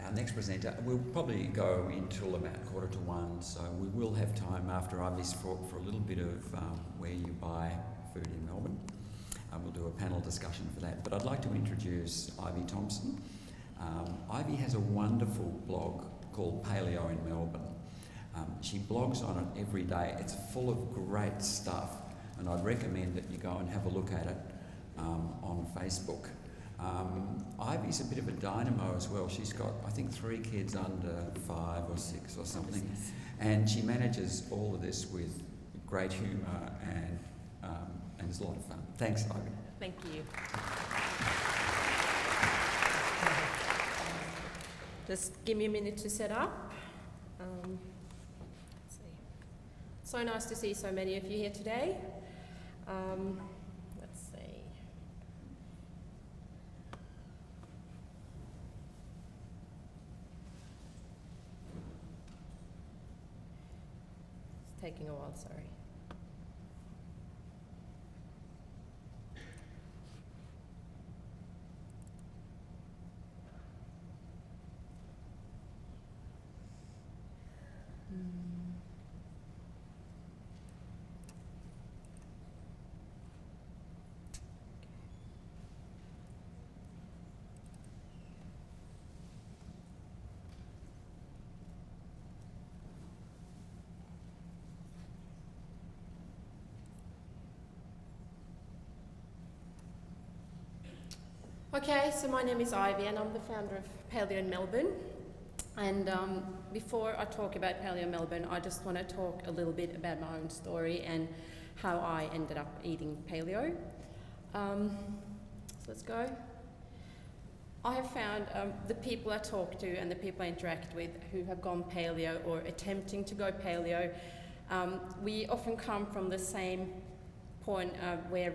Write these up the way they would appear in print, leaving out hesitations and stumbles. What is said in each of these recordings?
our next presenter. We'll probably go until about 1:45, so we will have time after Ivy's for a little bit of where you buy food in Melbourne. We'll do a panel discussion for that. But I'd like to introduce Ivy Thompson. Ivy has a wonderful blog called Paleo in Melbourne. She blogs on it every day. It's full of great stuff, and I'd recommend that you go and have a look at it on Facebook. Ivy's a bit of a dynamo as well. She's got, I think, 3 kids under 5 or 6 or something, and she manages all of this with great humour and it's a lot of fun. Thanks, Ivy. Thank you. Just give me a minute to set up. Let's see. So nice to see so many of you here today. Let's see. It's taking a while, sorry. Okay, so my name is Ivy and I'm the founder of Paleo in Melbourne. And before I talk about Paleo Melbourne, I just want to talk a little bit about my own story and how I ended up eating paleo. So let's go. I have found the people I talk to and the people I interact with who have gone paleo or attempting to go paleo, we often come from the same point where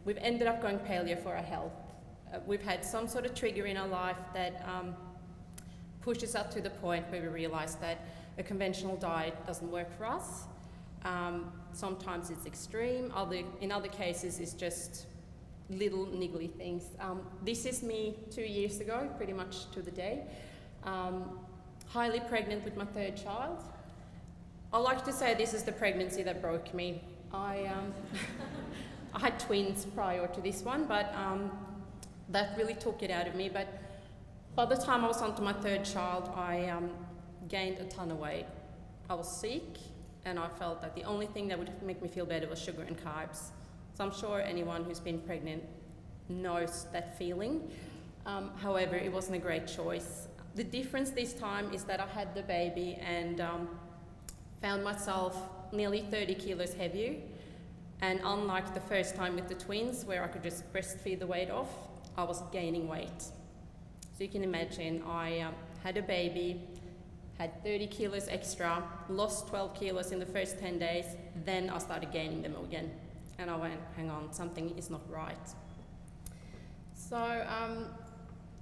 we've ended up going paleo for our health. We've had some sort of trigger in our life that pushes us to the point where we realise that a conventional diet doesn't work for us. Sometimes it's extreme, in other cases it's just little niggly things. This is me 2 years ago, pretty much to the day. Highly pregnant with my 3rd child. I like to say this is the pregnancy that broke me. I had twins prior to this one, but that really took it out of me. But by the time I was onto my 3rd child, I gained a ton of weight. I was sick, and I felt that the only thing that would make me feel better was sugar and carbs. So I'm sure anyone who's been pregnant knows that feeling. However, it wasn't a great choice. The difference this time is that I had the baby and found myself nearly 30 kilos heavier. And unlike the first time with the twins, where I could just breastfeed the weight off, I was gaining weight. So you can imagine, I had a baby, had 30 kilos extra, lost 12 kilos in the first 10 days, then I started gaining them again. And I went, hang on, something is not right. So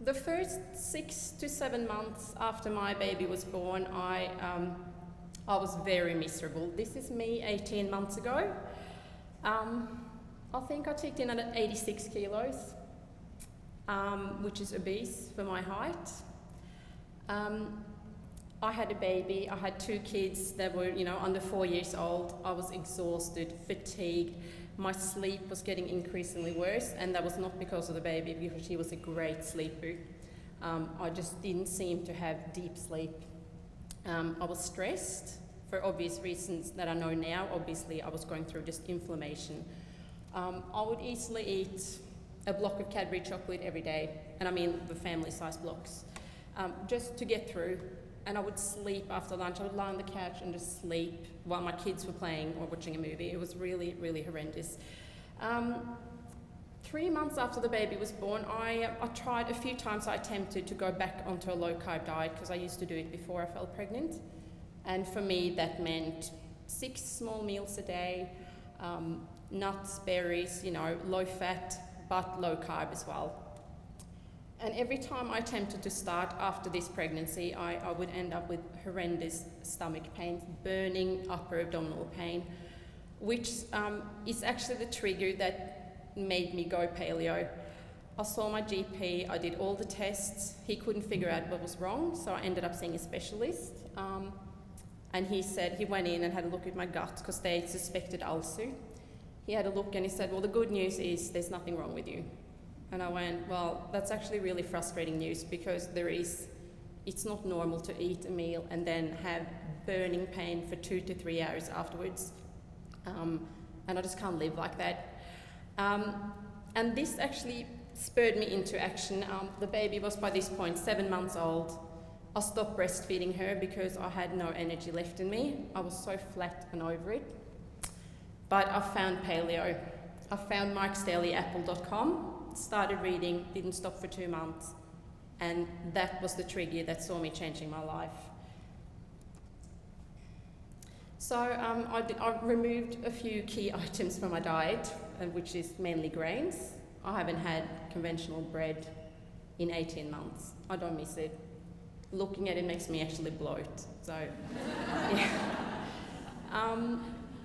the first 6 to 7 months after my baby was born, I was very miserable. This is me 18 months ago. I think I checked in at 86 kilos. Which is obese for my height. I had a baby, I had 2 kids that were, under 4 years old. I was exhausted, fatigued. My sleep was getting increasingly worse, and that was not because of the baby, because she was a great sleeper. I just didn't seem to have deep sleep. I was stressed for obvious reasons that I know now. Obviously, I was going through just inflammation. I would easily eat a block of Cadbury chocolate every day, and I mean the family-sized blocks, just to get through. And I would sleep after lunch. I would lie on the couch and just sleep while my kids were playing or watching a movie. It was really, really horrendous. 3 months after the baby was born, I tried a few times. I attempted to go back onto a low-carb diet because I used to do it before I fell pregnant. And for me, that meant 6 small meals a day, nuts, berries, low-fat, but low carb as well. And every time I attempted to start after this pregnancy, I would end up with horrendous stomach pain, burning upper abdominal pain, which is actually the trigger that made me go paleo. I saw my GP, I did all the tests, he couldn't figure out what was wrong, so I ended up seeing a specialist. And he said, he went in and had a look at my gut because they suspected ulcer. He had a look and he said, well, the good news is there's nothing wrong with you. And I went, well, that's actually really frustrating news because it's not normal to eat a meal and then have burning pain for 2 to 3 hours afterwards. And I just can't live like that. And this actually spurred me into action. The baby was by this point 7 months old. I stopped breastfeeding her because I had no energy left in me. I was so flat and over it. But I found paleo. I found marksdailyapple.com, started reading, didn't stop for 2 months. And that was the trigger that saw me changing my life. So I removed a few key items from my diet, which is mainly grains. I haven't had conventional bread in 18 months. I don't miss it. Looking at it makes me actually bloat. So, yeah.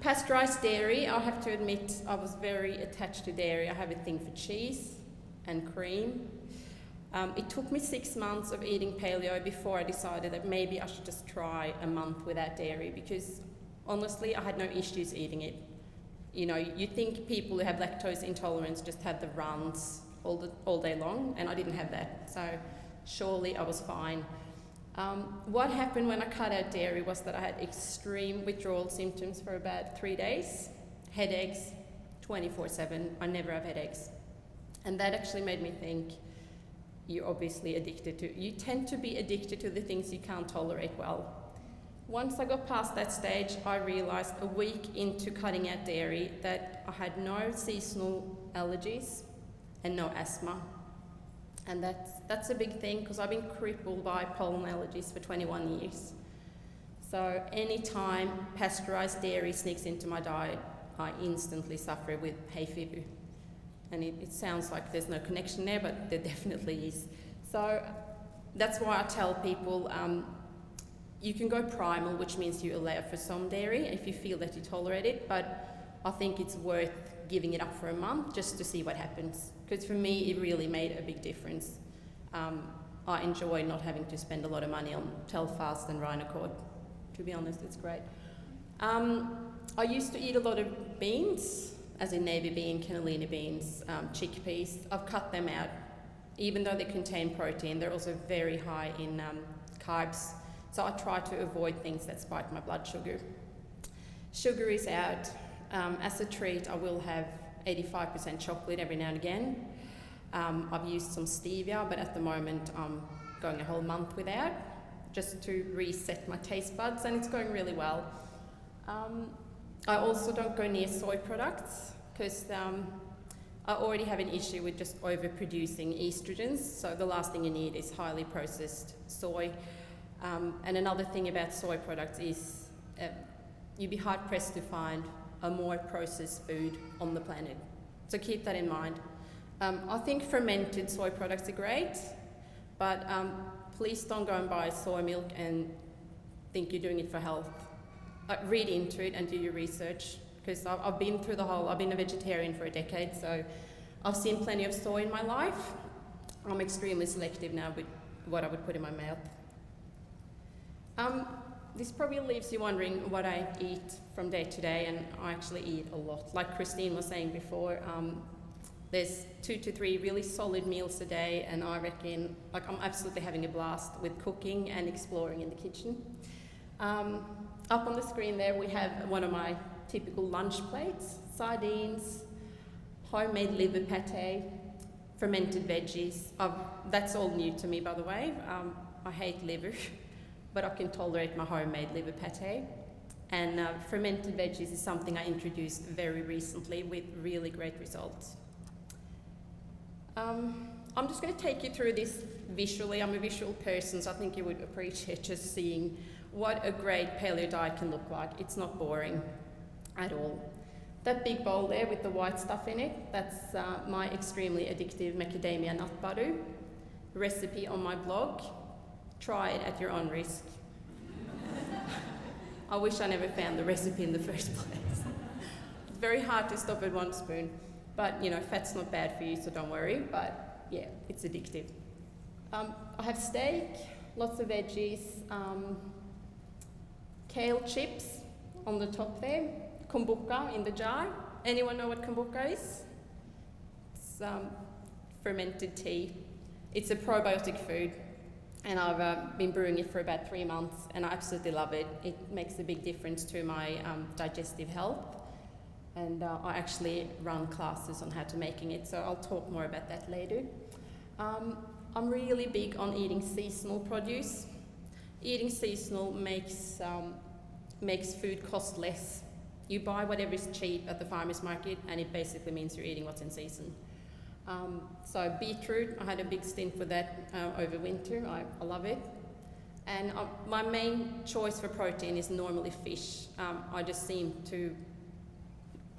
Pasteurized dairy, I have to admit, I was very attached to dairy. I have a thing for cheese and cream. It took me 6 months of eating paleo before I decided that maybe I should just try a month without dairy because honestly, I had no issues eating it. You know, you think people who have lactose intolerance just have the runs all day long, and I didn't have that. So surely I was fine. What happened when I cut out dairy was that I had extreme withdrawal symptoms for about 3 days. Headaches, 24/7. I never have headaches. And that actually made me think, you're obviously addicted to, you tend to be addicted to the things you can't tolerate well. Once I got past that stage, I realised a week into cutting out dairy that I had no seasonal allergies and no asthma. And that's a big thing because I've been crippled by pollen allergies for 21 years. So anytime pasteurised dairy sneaks into my diet, I instantly suffer with hay fever. And it sounds like there's no connection there, but there definitely is. So that's why I tell people, you can go primal, which means you allow for some dairy if you feel that you tolerate it, but I think it's worth giving it up for a month just to see what happens. Because for me, it really made a big difference. I enjoy not having to spend a lot of money on Telfast and Rhinocort. To be honest, it's great. I used to eat a lot of beans, as in navy bean, cannellini beans, chickpeas. I've cut them out. Even though they contain protein, they're also very high in carbs. So I try to avoid things that spike my blood sugar. Sugar is out. As a treat, I will have 85% chocolate every now and again. I've used some stevia, but at the moment I'm going a whole month without, just to reset my taste buds, and it's going really well. I also don't go near soy products because I already have an issue with just overproducing estrogens, so the last thing you need is highly processed soy. And another thing about soy products is you'd be hard pressed to find a more processed food on the planet. So keep that in mind. I think fermented soy products are great, but please don't go and buy soy milk and think you're doing it for health. Read into it and do your research, because I've been through I've been a vegetarian for a decade, so I've seen plenty of soy in my life. I'm extremely selective now with what I would put in my mouth. This probably leaves you wondering what I eat from day to day, and I actually eat a lot. Like Christine was saying before, there's 2 to 3 really solid meals a day, and I reckon, I'm absolutely having a blast with cooking and exploring in the kitchen. Up on the screen there we have one of my typical lunch plates: sardines, homemade liver pate, fermented veggies. That's all new to me, by the way. I hate liver. But I can tolerate my homemade liver pate. And fermented veggies is something I introduced very recently with really great results. I'm just going to take you through this visually. I'm a visual person, so I think you would appreciate just seeing what a great paleo diet can look like. It's not boring at all. That big bowl there with the white stuff in it, that's my extremely addictive macadamia nut butter. Recipe on my blog. Try it at your own risk. I wish I never found the recipe in the first place. It's very hard to stop at 1 spoon, but fat's not bad for you, so don't worry. But yeah, it's addictive. I have steak, lots of veggies, kale chips on the top there, kombucha in the jar. Anyone know what kombucha is? It's fermented tea. It's a probiotic food, and I've been brewing it for about 3 months, and I absolutely love it. It makes a big difference to my digestive health, and I actually run classes on how to making it, so I'll talk more about that later. I'm really big on eating seasonal produce. Eating seasonal makes food cost less. You buy whatever is cheap at the farmer's market, and it basically means you're eating what's in season. So beetroot, I had a big stint with that over winter. I love it. And my main choice for protein is normally fish. I just seem to,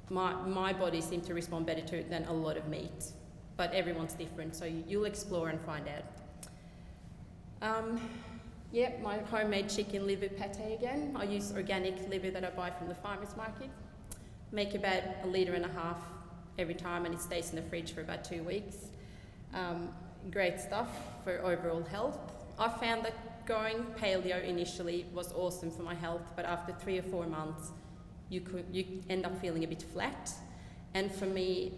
my body seems to respond better to it than a lot of meat. But everyone's different, so you'll explore and find out. Yep, my homemade chicken liver pate again. I use organic liver that I buy from the farmer's market. Make about 1.5 litres every time, and it stays in the fridge for about 2 weeks. Great stuff for overall health. I found that going paleo initially was awesome for my health, but after 3 or 4 months, you end up feeling a bit flat. And for me,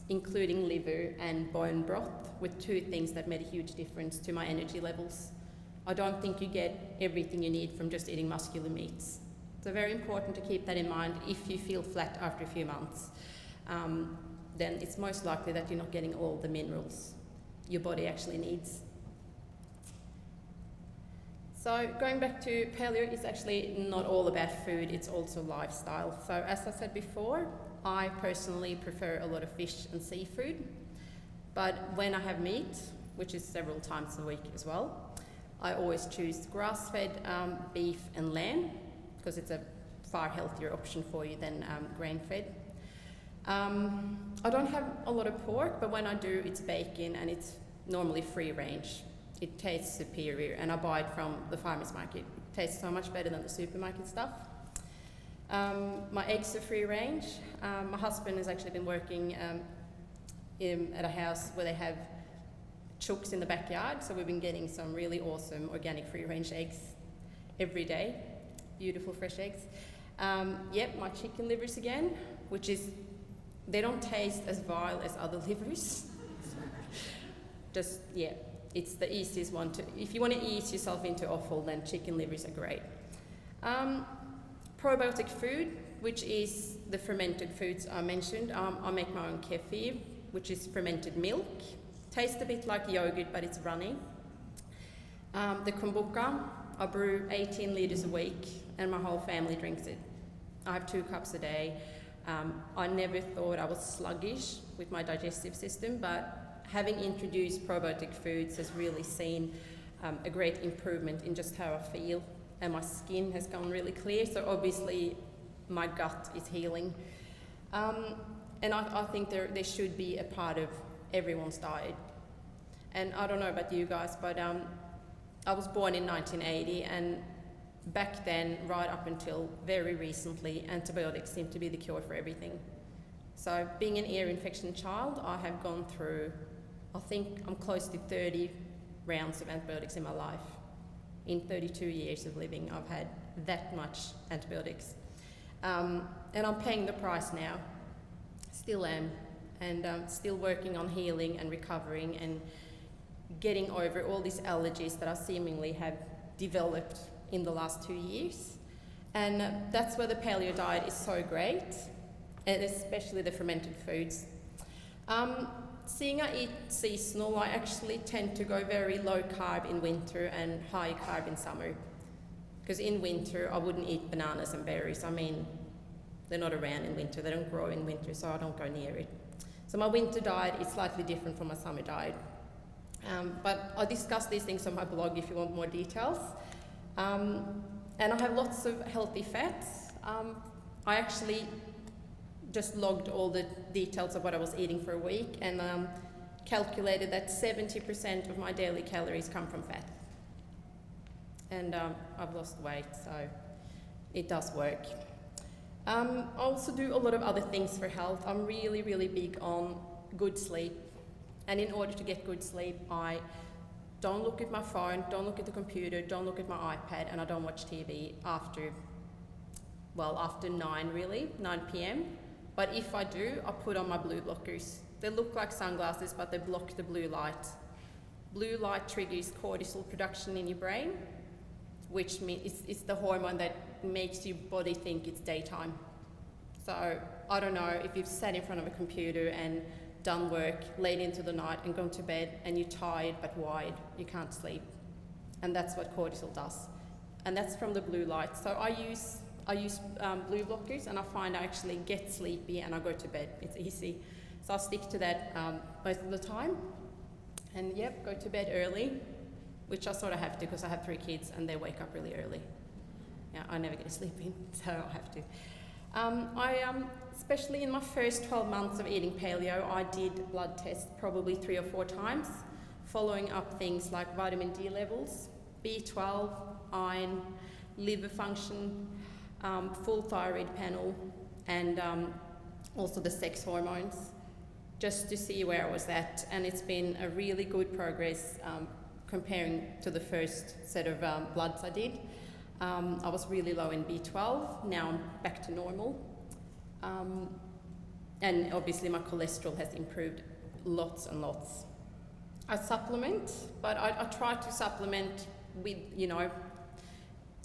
including liver and bone broth were 2 things that made a huge difference to my energy levels. I don't think you get everything you need from just eating muscular meats. So very important to keep that in mind. If you feel flat after a few months, then it's most likely that you're not getting all the minerals your body actually needs. So going back to paleo, it's actually not all about food, it's also lifestyle. So as I said before, I personally prefer a lot of fish and seafood, but when I have meat, which is several times a week as well, I always choose grass-fed beef and lamb, because it's a far healthier option for you than grain-fed. I don't have a lot of pork, but when I do, it's bacon, and it's normally free range. It tastes superior, and I buy it from the farmer's market. It tastes so much better than the supermarket stuff. My eggs are free range. My husband has actually been working at a house where they have chooks in the backyard, so we've been getting some really awesome organic free range eggs every day. Beautiful fresh eggs. Yep, my chicken livers again, which is, they don't taste as vile as other livers. Just, yeah, it's the easiest one to, if you want to ease yourself into offal, then chicken livers are great. Probiotic food, which is the fermented foods I mentioned. I make my own kefir, which is fermented milk. Tastes a bit like yogurt, but it's runny. The kombucha, I brew 18 litres a week, and my whole family drinks it. I have 2 cups a day. I never thought I was sluggish with my digestive system, but having introduced probiotic foods has really seen a great improvement in just how I feel, and my skin has gone really clear, so obviously my gut is healing. And I think there should be a part of everyone's diet. And I don't know about you guys, but I was born in 1980, and back then, right up until very recently, antibiotics seemed to be the cure for everything. So being an ear infection child, I have gone through, I think I'm close to 30 rounds of antibiotics in my life. In 32 years of living, I've had that much antibiotics. And I'm paying the price now, still am, and still working on healing and recovering and getting over all these allergies that I seemingly have developed in the last 2 years. And that's where the paleo diet is so great, and especially the fermented foods. Seeing I eat seasonal, I actually tend to go very low carb in winter and high carb in summer. Because in winter, I wouldn't eat bananas and berries. I mean, they're not around in winter, they don't grow in winter, so I don't go near it. So my winter diet is slightly different from my summer diet. But I'll discuss these things on my blog if you want more details. And I have lots of healthy fats. I actually just logged all the details of what I was eating for a week, and calculated that 70% of my daily calories come from fat. And I've lost weight, so it does work. I also do a lot of other things for health. I'm really, really big on good sleep. And in order to get good sleep, I don't look at my phone, don't look at the computer, don't look at my iPad, and I don't watch TV after 9 really, 9 p.m. But if I do, I put on my blue blockers. They look like sunglasses, but they block the blue light. Blue light triggers cortisol production in your brain, which means it's the hormone that makes your body think it's daytime. So I don't know if you've sat in front of a computer and done work late into the night and gone to bed and you're tired but wide, you can't sleep. And that's what cortisol does. And that's from the blue light. So I use blue blockers, and I find I actually get sleepy and I go to bed. It's easy. So I stick to that most of the time. And yep, go to bed early, which I sort of have to because I have 3 kids and they wake up really early. Yeah, I never get to sleep in, so I have to. Especially in my first 12 months of eating paleo, I did blood tests probably 3 or 4 times, following up things like vitamin D levels, B12, iron, liver function, full thyroid panel, and also the sex hormones, just to see where I was at. And it's been a really good progress comparing to the first set of bloods I did. I was really low in B12, now I'm back to normal. And obviously my cholesterol has improved lots and lots. I supplement, but I try to supplement with,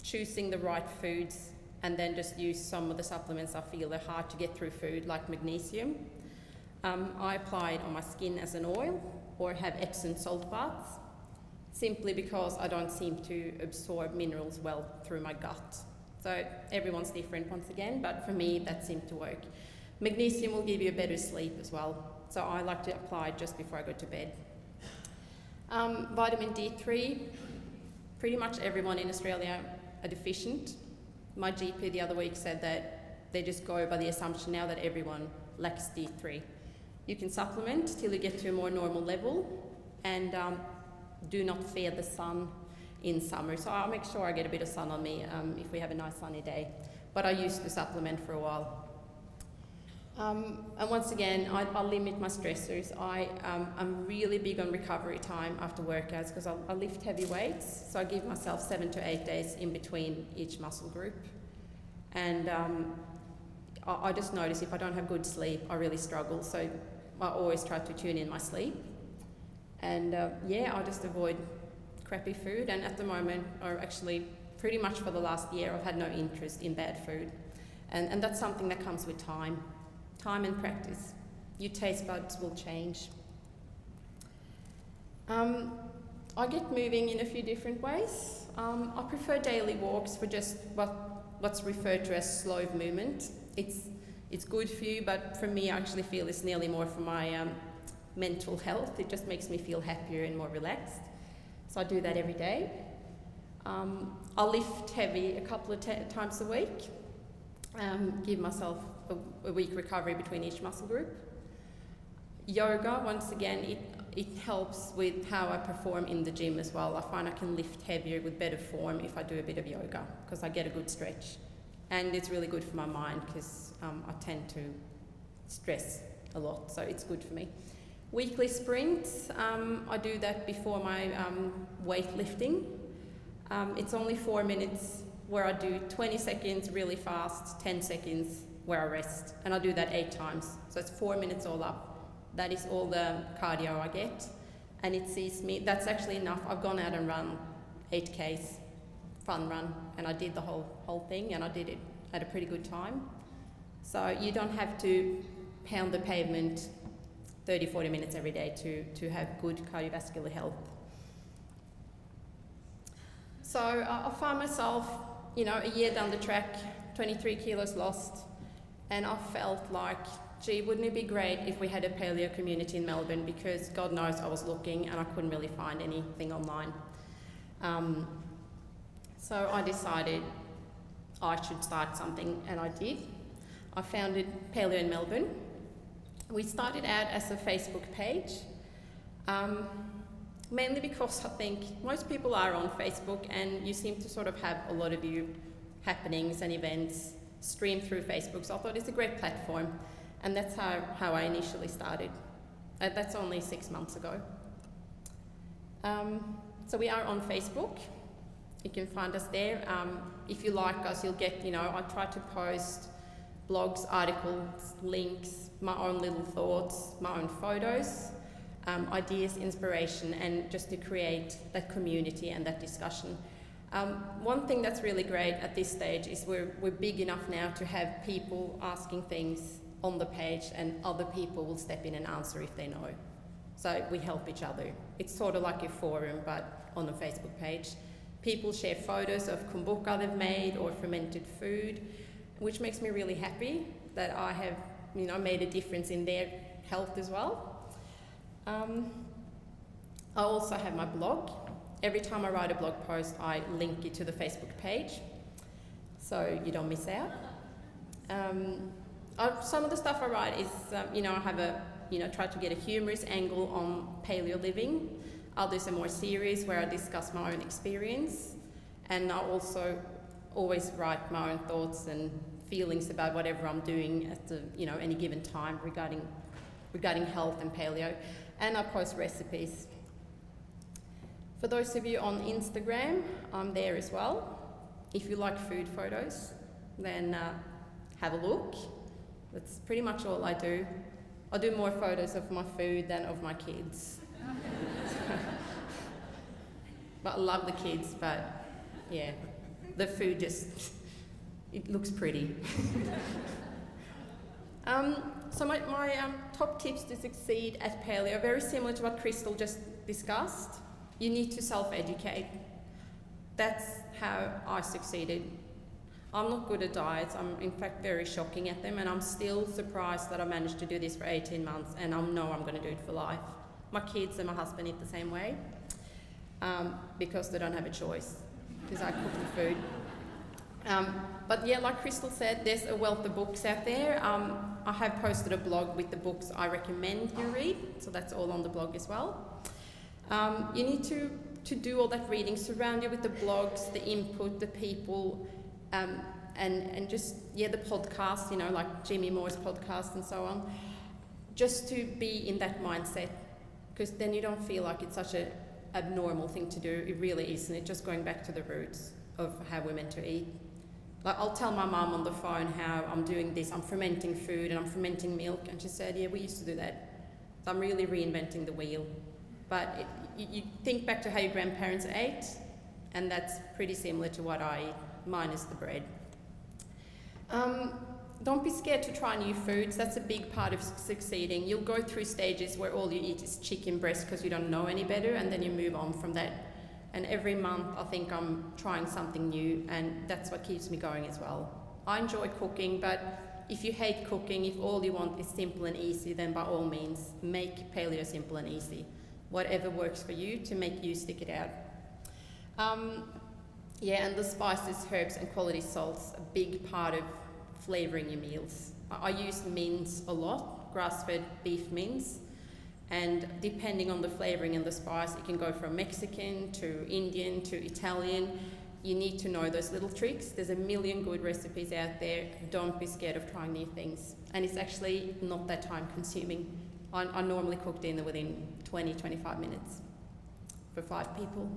choosing the right foods, and then just use some of the supplements I feel are hard to get through food, like magnesium. I apply it on my skin as an oil, or have Epsom salt baths, simply because I don't seem to absorb minerals well through my gut. So everyone's different once again, but for me that seemed to work. Magnesium will give you a better sleep as well, so I like to apply it just before I go to bed. Vitamin D3, pretty much everyone in Australia are deficient. My GP the other week said that they just go by the assumption now that everyone lacks D3. You can supplement till you get to a more normal level, and do not fear the sun in summer. So I'll make sure I get a bit of sun on me if we have a nice sunny day. But I used to supplement for a while. And once again, I limit my stressors. I'm really big on recovery time after workouts because I lift heavy weights. So I give myself 7 to 8 days in between each muscle group. And I just notice if I don't have good sleep, I really struggle. So I always try to tune in my sleep. And I just avoid crappy food. And at the moment, or actually pretty much for the last year, I've had no interest in bad food. And that's something that comes with time and practice. Your taste buds will change. I get moving in a few different ways. I prefer daily walks for just what's referred to as slow movement. It's good for you, but for me, I actually feel it's nearly more for my mental health. It just makes me feel happier and more relaxed. So I do that every day. I lift heavy a couple of times a week. Give myself a week recovery between each muscle group. Yoga, once again, it helps with how I perform in the gym as well. I find I can lift heavier with better form if I do a bit of yoga because I get a good stretch. And it's really good for my mind because I tend to stress a lot, so it's good for me. Weekly sprints, I do that before my weightlifting. It's only 4 minutes where I do 20 seconds really fast, 10 seconds where I rest. And I do that 8 times. So it's 4 minutes all up. That is all the cardio I get. And it sees me, that's actually enough. I've gone out and run 8Ks, fun run, and I did the whole thing, and I did it at a pretty good time. So you don't have to pound the pavement 30, 40 minutes every day to have good cardiovascular health. So I found myself, a year down the track, 23 kilos lost, and I felt like, gee, wouldn't it be great if we had a paleo community in Melbourne, because God knows I was looking and I couldn't really find anything online. So I decided I should start something, and I did. I founded Paleo in Melbourne. We started out as a Facebook page, mainly because I think most people are on Facebook, and you seem to sort of have a lot of your happenings and events streamed through Facebook. So I thought it's a great platform, and that's how I initially started. That's only 6 months ago. So we are on Facebook. You can find us there. If you like us, you'll get, I try to post blogs, articles, links, my own little thoughts, my own photos, ideas, inspiration, and just to create that community and that discussion. One thing that's really great at this stage is we're big enough now to have people asking things on the page, and other people will step in and answer if they know. So we help each other. It's sort of like a forum, but on a Facebook page. People share photos of kombucha they've made or fermented food, which makes me really happy that I have, made a difference in their health as well. I also have my blog. Every time I write a blog post, I link it to the Facebook page, so you don't miss out. Some of the stuff I write is, I have try to get a humorous angle on paleo living. Others are more serious, where I discuss my own experience, and I also always write my own thoughts and feelings about whatever I'm doing at any given time regarding health and paleo, and I post recipes. For those of you on Instagram, I'm there as well. If you like food photos, then have a look. That's pretty much all I do. I do more photos of my food than of my kids. But I love the kids, but yeah, the food it looks pretty. So my top tips to succeed at paleo are very similar to what Crystal just discussed. You need to self-educate. That's how I succeeded. I'm not good at diets. I'm in fact very shocking at them, and I'm still surprised that I managed to do this for 18 months, and I know I'm going to do it for life. My kids and my husband eat the same way, because they don't have a choice, because I cook the food. But yeah, like Crystal said, there's a wealth of books out there. I have posted a blog with the books I recommend you read, so that's all on the blog as well. You need to do all that reading, surround you with the blogs, the input, the people, and just, the podcast, like Jimmy Moore's podcast and so on, just to be in that mindset, because then you don't feel like it's such an abnormal thing to do. It really isn't. It's just going back to the roots of how we're meant to eat. Like, I'll tell my mum on the phone how I'm doing this, I'm fermenting food and I'm fermenting milk, and she said, yeah, we used to do that. So I'm really reinventing the wheel. But you think back to how your grandparents ate, and that's pretty similar to what I eat, minus the bread. Don't be scared to try new foods. That's a big part of succeeding. You'll go through stages where all you eat is chicken breast because you don't know any better, and then you move on from that. And every month I think I'm trying something new, and that's what keeps me going as well. I enjoy cooking, but if you hate cooking, if all you want is simple and easy, then by all means, make paleo simple and easy. Whatever works for you to make you stick it out. And the spices, herbs and quality salts, a big part of flavouring your meals. I use mince a lot, grass-fed beef mince, and depending on the flavouring and the spice, it can go from Mexican to Indian to Italian. You need to know those little tricks. There's a million good recipes out there. Don't be scared of trying new things. And it's actually not that time consuming. I normally cook dinner within 20-25 minutes for 5 people.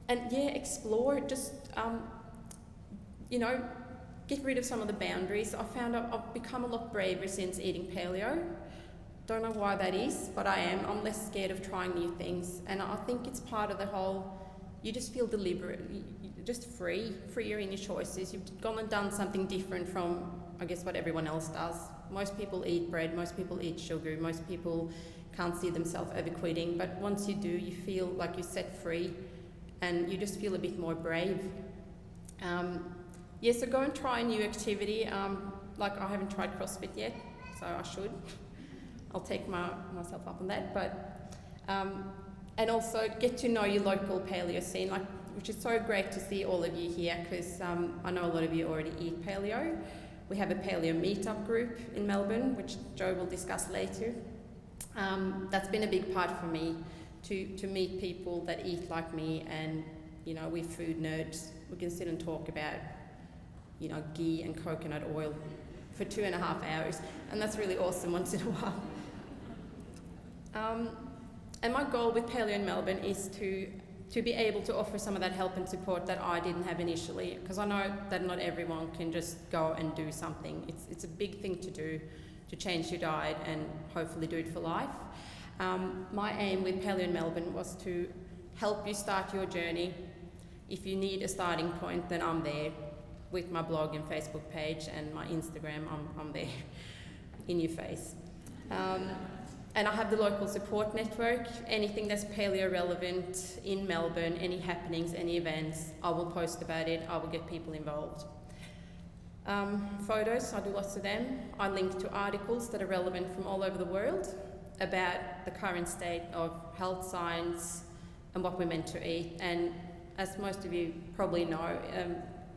Explore, just, get rid of some of the boundaries. I found I've become a lot braver since eating paleo. Don't know why that is, but I am. I'm less scared of trying new things. And I think it's part of the whole, you just feel deliberate, you're just freer in your choices. You've gone and done something different from, I guess, what everyone else does. Most people eat bread, most people eat sugar, most people can't see themselves ever quitting, but once you do, you feel like you're set free and you just feel a bit more brave. So go and try a new activity. Like, I haven't tried CrossFit yet, so I should. I'll take myself up on that, but and also get to know your local paleo scene, which is so great to see all of you here, because I know a lot of you already eat paleo. We have a paleo meetup group in Melbourne, which Joe will discuss later. That's been a big part for me, to meet people that eat like me, and we're food nerds. We can sit and talk about ghee and coconut oil for 2.5 hours, and that's really awesome once in a while. And my goal with Paleo in Melbourne is to be able to offer some of that help and support that I didn't have initially, because I know that not everyone can just go and do something. It's a big thing to do, to change your diet and hopefully do it for life. My aim with Paleo in Melbourne was to help you start your journey. If you need a starting point, then I'm there with my blog and Facebook page and my Instagram. I'm there in your face. And I have the local support network. Anything that's paleo relevant in Melbourne, any happenings, any events, I will post about it. I will get people involved. Photos, I do lots of them. I link to articles that are relevant from all over the world about the current state of health science and what we're meant to eat. And as most of you probably know,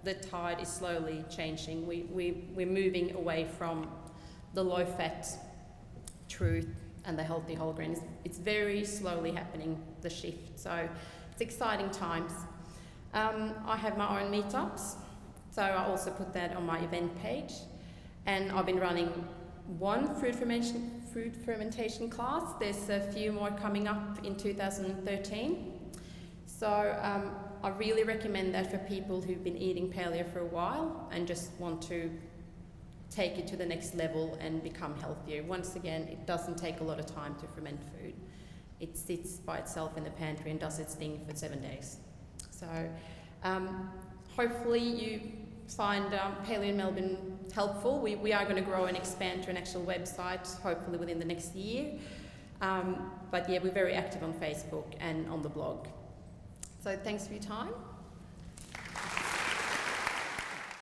the tide is slowly changing. We're moving away from the low-fat truth and the healthy whole grains. It's very slowly happening, the shift. So it's exciting times. I have my own meetups, so I also put that on my event page. And I've been running one fruit fermentation class. There's a few more coming up in 2013. So I really recommend that for people who've been eating paleo for a while and just want to take it to the next level and become healthier. Once again, it doesn't take a lot of time to ferment food. It sits by itself in the pantry and does its thing for 7 days. So hopefully you find Paleo in Melbourne helpful. We are going to grow and expand to an actual website, hopefully within the next year. But yeah, we're very active on Facebook and on the blog. So thanks for your time.